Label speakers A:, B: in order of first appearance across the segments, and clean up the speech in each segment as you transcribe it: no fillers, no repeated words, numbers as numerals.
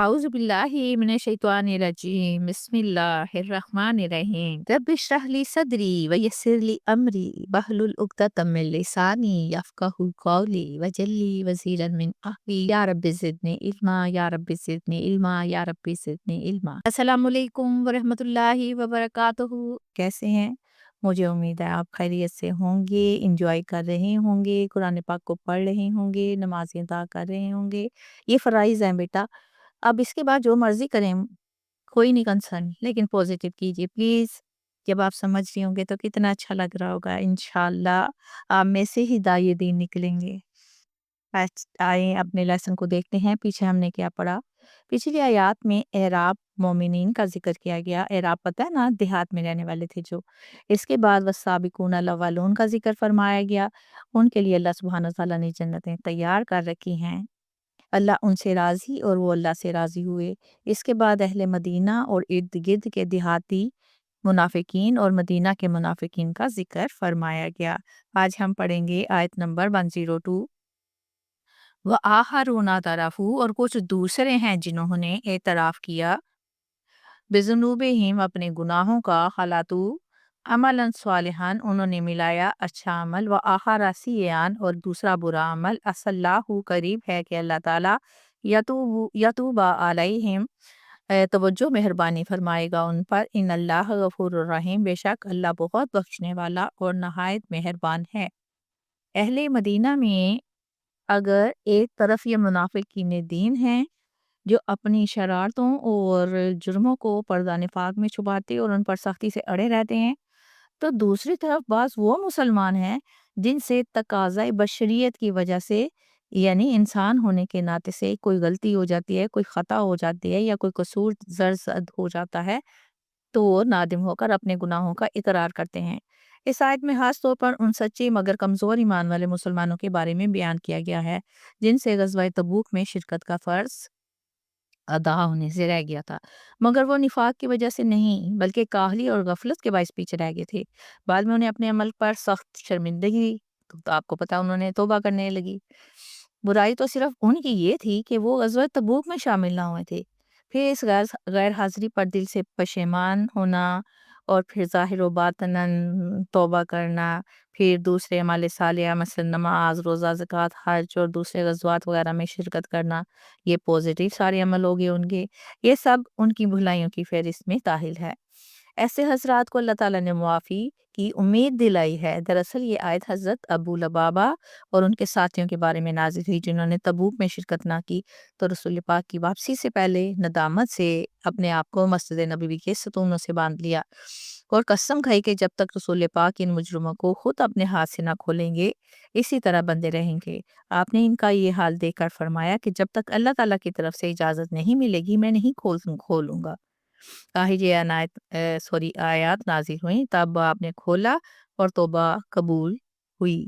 A: أعوذ بالله من الشيطان الرجيم بسم الله الرحمن الرحيم رب اشرح لي صدري ويسر لي أمري واحلل عقدة من لساني يفقهوا قولي واجعل لي وزيرا من أهلي يا رب زدني علما يا رب زدني علما يا رب زدنی علما۔ السلام علیکم ورحمۃ اللہ وبرکاتہ۔ کیسے ہیں؟ مجھے امید ہے آپ خیریت سے ہوں گے، انجوائے کر رہے ہوں گے، قرآن پاک کو پڑھ رہے ہوں گے، نمازیں ادا کر رہے ہوں گے۔ یہ فرائض ہیں بیٹا، اب اس کے بعد جو مرضی کریں کوئی نہیں کنسرن، لیکن پوزیٹیو کیجیے پلیز۔ جب آپ سمجھ رہے ہوں گے تو کتنا اچھا لگ رہا ہوگا، انشاءاللہ آپ میں سے ہدایت دین نکلیں گے۔ آئیں اپنے لیسن کو دیکھتے ہیں، پیچھے ہم نے کیا پڑھا۔ پچھلی آیات میں اعراب مومنین کا ذکر کیا گیا۔ اعراب پتہ ہے نا، دیہات میں رہنے والے تھے جو۔ اس کے بعد والسابقون الاولون کا ذکر فرمایا گیا، ان کے لیے اللہ سبحانہ وتعالیٰ نے جنتیں تیار کر رکھی ہیں، اللہ ان سے راضی اور وہ اللہ سے راضی ہوئے۔ اس کے بعد اہل مدینہ اور ارد گرد کے دیہاتی منافقین اور مدینہ کے منافقین کا ذکر فرمایا گیا۔ آج ہم پڑھیں گے آیت نمبر 102۔ وَآخَرُونَ اعْتَرَفُوا، اور کچھ دوسرے ہیں جنہوں نے اعتراف کیا، بِذُنُوبِہِم، اپنے گناہوں کا، خَلَطُوا عَمَلًا صَالِحًا، انہوں نے ملایا اچھا عمل، وَآخَرَ سِیئًا، اور دوسرا برا عمل، عَسَى اللّٰهُ، قریب ہے کہ اللہ تعالیٰ یتوب علیہم، توجہ مہربانی فرمائے گا ان پر، ان اللہ غفور الرحیم، بے شک اللہ بہت بخشنے والا اور نہایت مہربان ہے۔ اہل مدینہ میں اگر ایک طرف یہ منافقین دین ہیں جو اپنی شرارتوں اور جرموں کو پردہ نفاق میں چھپاتے اور ان پر سختی سے اڑے رہتے ہیں، تو دوسری طرف بعض وہ مسلمان ہیں جن سے تقاضۂ بشریت کی وجہ سے، یعنی انسان ہونے کے ناطے سے کوئی غلطی ہو جاتی ہے، کوئی خطا ہو جاتی ہے یا کوئی قصور زرزد ہو جاتا ہے، تو وہ نادم ہو کر اپنے گناہوں کا اقرار کرتے ہیں۔ اس آیت میں خاص طور پر ان سچے مگر کمزور ایمان والے مسلمانوں کے بارے میں بیان کیا گیا ہے جن سے غزوہ تبوک میں شرکت کا فرض ادا ہونے سے رہ گیا تھا، مگر وہ نفاق کی وجہ سے نہیں بلکہ کاہلی اور غفلت کے باعث پیچھے رہ گئے تھے۔ بعد میں انہیں اپنے عمل پر سخت شرمندگی، تو آپ کو پتا انہوں نے توبہ کرنے لگی۔ برائی تو صرف ان کی یہ تھی کہ وہ غزوہ تبوک میں شامل نہ ہوئے تھے، پھر اس غیر حاضری پر دل سے پشیمان ہونا، اور پھر ظاہر و باطناً توبہ کرنا، پھر دوسرے اعمال صالحہ مثلا نماز، روزہ، زکوٰۃ، حج اور دوسرے غزوات وغیرہ میں شرکت کرنا، یہ پوزیٹیو سارے عمل ہو گئے ان کے، یہ سب ان کی بھلائیوں کی فہرست میں داخل ہے۔ ایسے حضرات کو اللہ تعالیٰ نے معافی کی امید دلائی ہے۔ دراصل یہ آیت حضرت ابو لبابہ اور ان کے ساتھیوں کے بارے میں نازل ہوئی جنہوں نے تبوک میں شرکت نہ کی، تو رسول پاک کی واپسی سے پہلے ندامت سے اپنے آپ کو مسجد نبوی کے ستونوں سے باندھ لیا اور قسم کھائی کہ جب تک رسول پاک ان مجرموں کو خود اپنے ہاتھ سے نہ کھولیں گے اسی طرح بندے رہیں گے۔ آپ نے ان کا یہ حال دیکھ کر فرمایا کہ جب تک اللہ تعالیٰ کی طرف سے اجازت نہیں ملے گی میں نہیں کھولوں گا۔ آہر یہ آیات نازل ہوئیں تب آپ نے کھولا اور توبہ قبول ہوئی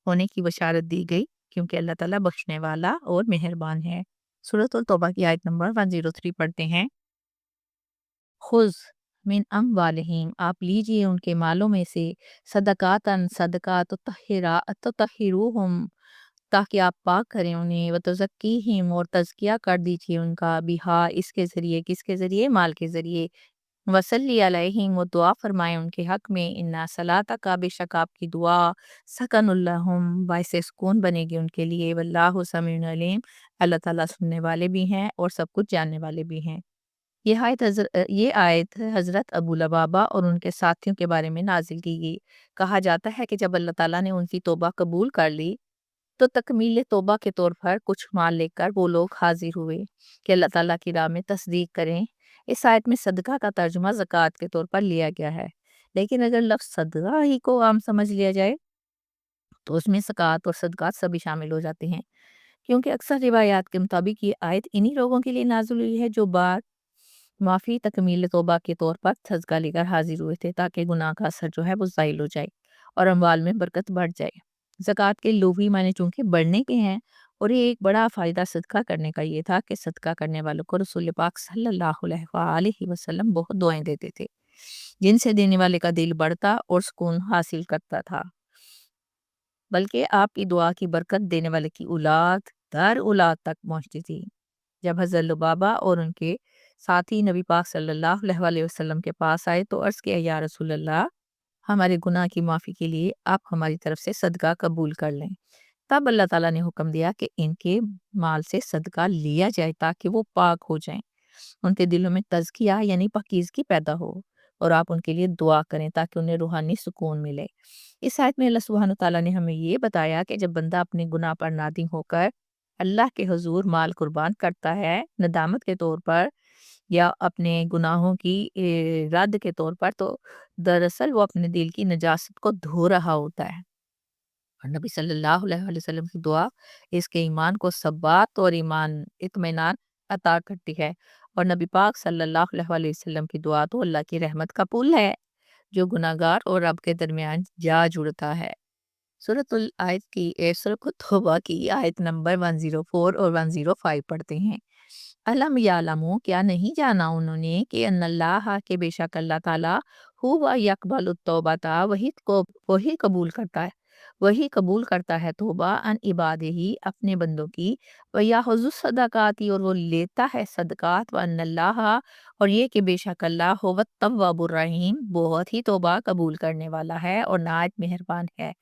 A: ہونے کی بشارت دی گئی، کیونکہ اللہ تعالیٰ بخشنے والا اور مہربان ہے۔ سورۃ التوبہ کی آیت نمبر 103 پڑھتے ہیں۔ خذ من اموالہم، آپ لیجئے ان کے مالوں میں سے، صدقاتن، صدقہ، تطہروہم، تاکہ آپ پاک کریں انہیں، وتزکیہم، اور تزکیہ کر دیجئے ان کا، بہا، اس کے ذریعے، کس کے ذریعے؟ مال کے ذریعے، وصلی علیہم، وہ دعا فرمائیں ان کے حق میں، انا صلاتک، بے شک آپ کی دعا، سکن لہم، باعث سکون بنے گی ان کے لیے، واللہ سمیع علیم، اللہ تعالیٰ سننے والے بھی ہیں اور سب کچھ جاننے والے بھی ہیں۔ یہ آیت حضرت ابو لبابہ اور ان کے ساتھیوں کے بارے میں نازل کی گئی۔ کہا جاتا ہے کہ جب اللہ تعالیٰ نے ان کی توبہ قبول کر لی تو تکمیل توبہ کے طور پر کچھ مال لے کر وہ لوگ حاضر ہوئے کہ اللہ تعالیٰ کی راہ میں تصدیق کریں۔ اس آیت میں صدقہ کا ترجمہ زکوٰۃ کے طور پر لیا گیا ہے، لیکن اگر لفظ صدقہ ہی کو عام سمجھ لیا جائے تو اس میں زکوٰۃ اور صدقات سبھی شامل ہو جاتے ہیں، کیونکہ اکثر روایات کے مطابق یہ آیت انہی لوگوں کے لیے نازل ہوئی ہے جو بعد معافی تکمیل توبہ کے طور پر صدقہ لے کر حاضر ہوئے تھے، تاکہ گناہ کا اثر جو ہے وہ زائل ہو جائے اور اموال میں برکت بڑھ جائے۔ زکوٰۃ کے لغوی معنی چونکہ بڑھنے کے ہیں، اور یہ ایک بڑا فائدہ صدقہ کرنے کا یہ تھا کہ صدقہ کرنے والوں کو رسول پاک صلی اللہ علیہ وآلہ وسلم بہت دعائیں دیتے تھے، جن سے دینے والے کا دل بڑھتا اور سکون حاصل کرتا تھا، بلکہ آپ کی دعا کی برکت دینے والے کی اولاد در اولاد تک پہنچتی تھی۔ جب حضرت لبابہ اور ان کے ساتھی نبی پاک صلی اللہ علیہ وسلم کے پاس آئے تو عرض کیا یا رسول اللہ، ہمارے گناہ کی معافی کے لیے آپ ہماری طرف سے صدقہ قبول کر لیں۔ تب اللہ تعالیٰ نے حکم دیا کہ ان کے مال سے صدقہ لیا جائے تاکہ وہ پاک ہو جائیں، ان کے دلوں میں تزکیہ یعنی پاکیزگی پیدا ہو، اور آپ ان کے لیے دعا کریں تاکہ انہیں روحانی سکون ملے۔ اس آیت میں اللہ سبحانہ تعالیٰ نے ہمیں یہ بتایا کہ جب بندہ اپنے گناہ پر نادم ہو کر اللہ کے حضور مال قربان کرتا ہے ندامت کے طور پر یا اپنے گناہوں کی رد کے طور پر، تو دراصل وہ اپنے دل کی نجاست کو دھو رہا ہوتا ہے، اور نبی صلی اللہ علیہ وسلم کی دعا اس کے ایمان کو ثبات اور ایمان اطمینان عطا کرتی ہے، اور نبی پاک صلی اللہ علیہ وسلم کی دعا تو اللہ کی رحمت کا پل ہے جو گناہگار اور رب کے درمیان جا جڑتا ہے۔ سورۃ توبہ کی آیت نمبر 104 اور 105 پڑھتے ہیں۔ علم یعلمو، کیا نہیں جانا انہوں نے کہ ان اللہ کے بے شک اللہ تعالیٰ ہوا یقبل التوبہ، وہی قبول کرتا ہے توبہ ان عبادہ ہی اپنے بندوں کی، ویاخذ الصدقات اور وہ لیتا ہے صدقات، وان اللہ اور یہ کہ بے شک اللہ ہو التواب الرحیم بہت ہی توبہ قبول کرنے والا ہے اور نہایت مہربان ہے۔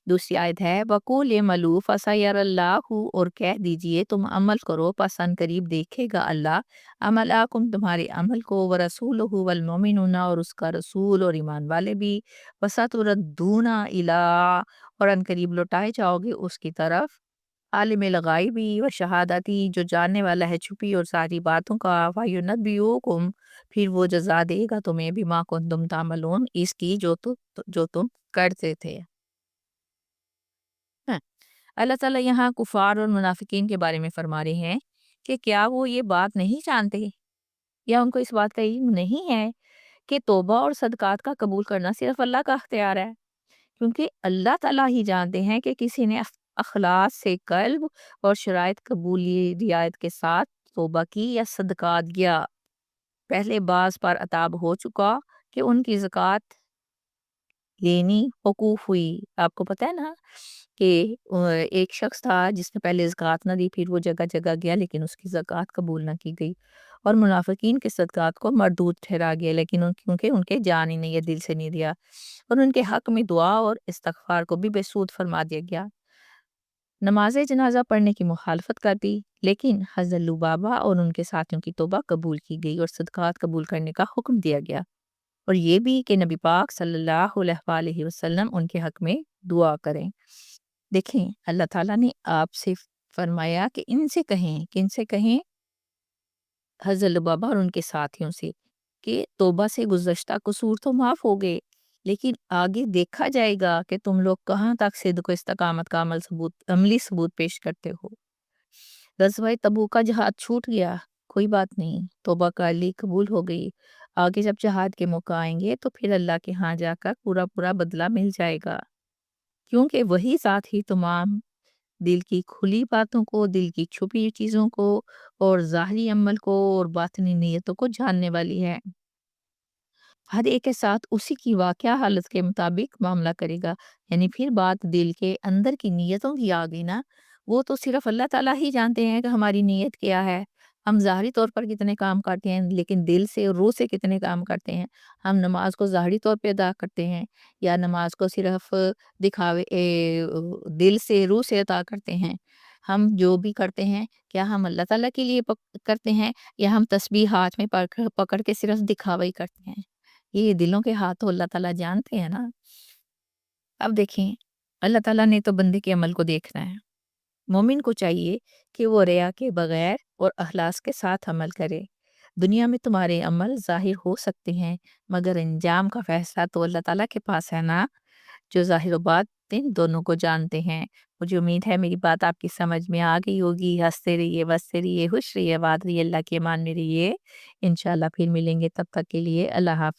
A: دوسری آیت ہے وقول اعملوا فسیر اللہ، اور کہہ دیجئے تم عمل کرو پس ان قریب دیکھے گا اللہ عملاکم تمہارے عمل کو، ورسولہ والمؤمنون اور اس کا رسول اور ایمان والے بھی، وستردون الی اور ان قریب لوٹائے جاؤ گے اس کی طرف، عالم الغیبی و شہادتی جو جاننے والا ہے چھپی اور ساری باتوں کا، فینبئکم پھر وہ جزا دے گا تمہیں بما کنتم تعملون اس کی جو تم کرتے تھے۔ ہاں، اللہ تعالیٰ یہاں کفار اور منافقین کے بارے میں فرما رہے ہیں کہ کیا وہ یہ بات نہیں جانتے یا ان کو اس بات کا علم نہیں ہے کہ توبہ اور صدقات کا قبول کرنا صرف اللہ کا اختیار ہے، کیونکہ اللہ تعالیٰ ہی جانتے ہیں کہ کسی نے اخلاص سے قلب اور شرائط قبولی رعایت کے ساتھ توبہ کی یا صدقات کیا، پہلے بعض پر عتاب ہو چکا کہ ان کی زکوٰۃ لینی موقوف ہوئی۔ آپ کو پتہ ہے نا کہ ایک شخص تھا جس نے پہلے زکوٰۃ نہ دی، پھر وہ جگہ جگہ گیا لیکن اس کی زکوٰۃ قبول نہ کی گئی، اور منافقین کے صدقات کو مردود ٹھہرا گیا، لیکن کیونکہ ان کے جان ہی نہیں ہے، دل سے نہیں دیا، اور ان کے حق میں دعا اور استغفار کو بھی بے سود فرما دیا گیا۔ نماز جنازہ پڑھنے کی مخالفت کر دی، لیکن حضرت لبابہ اور ان کے ساتھیوں کی توبہ قبول کی گئی اور صدقات قبول کرنے کا حکم دیا گیا، اور یہ بھی کہ نبی پاک صلی اللہ علیہ وسلم ان کے حق میں دعا کریں۔ دیکھیں اللہ تعالیٰ نے آپ سے فرمایا کہ ان سے کہیں، کن سے کہیں؟ حضرت لبابہ اور ان کے ساتھیوں سے، کہ توبہ سے گزشتہ قصور تو معاف ہو گئے، لیکن آگے دیکھا جائے گا کہ تم لوگ کہاں تک صدق و استقامت کا عملی ثبوت پیش کرتے ہو۔ غزوہ تبوک کا جہاد چھوٹ گیا، کوئی بات نہیں، توبہ کر لی، قبول ہو گئی، آگے جب جہاد کے موقع آئیں گے تو پھر اللہ کے ہاں جا کر پورا بدلہ مل جائے گا، کیونکہ وہی ذات ہی تمام دل کی کھلی باتوں کو، دل کی چھپی چیزوں کو، اور ظاہری عمل کو اور باطنی نیتوں کو جاننے والی ہے۔ ہر ایک کے ساتھ اسی کی واقعہ حالت کے مطابق معاملہ کرے گا، یعنی پھر بات دل کے اندر کی نیتوں کی آ گئی نا، وہ تو صرف اللہ تعالیٰ ہی جانتے ہیں کہ ہماری نیت کیا ہے، ہم ظاہری طور پر کتنے کام کرتے ہیں لیکن دل سے اور روح سے کتنے کام کرتے ہیں، ہم نماز کو ظاہری طور پہ ادا کرتے ہیں یا نماز کو صرف دکھاوے دل سے روح سے ادا کرتے ہیں، ہم جو بھی کرتے ہیں کیا ہم اللہ تعالیٰ کے لیے کرتے ہیں یا ہم تسبیح ہاتھ میں پکڑ کے صرف دکھاوا ہی کرتے ہیں؟ یہ دلوں کے ہاتھ تو اللہ تعالیٰ جانتے ہیں نا۔ اب دیکھیں اللہ تعالیٰ نے تو بندے کے عمل کو دیکھنا ہے، مومن کو چاہیے کہ وہ ریا کے بغیر اور اخلاص کے ساتھ عمل کرے۔ دنیا میں تمہارے عمل ظاہر ہو سکتے ہیں مگر انجام کا فیصلہ تو اللہ تعالیٰ کے پاس ہے نا، جو ظاہر و باطن دونوں کو جانتے ہیں۔ مجھے امید ہے میری بات آپ کی سمجھ میں آ گئی ہوگی۔ ہنستے رہیے، بستے رہیے، خوش رہیے، آباد رہیے، اللہ کے امان میں رہیے۔ انشاءاللہ پھر ملیں گے، تب تک کے لیے اللہ حافظ۔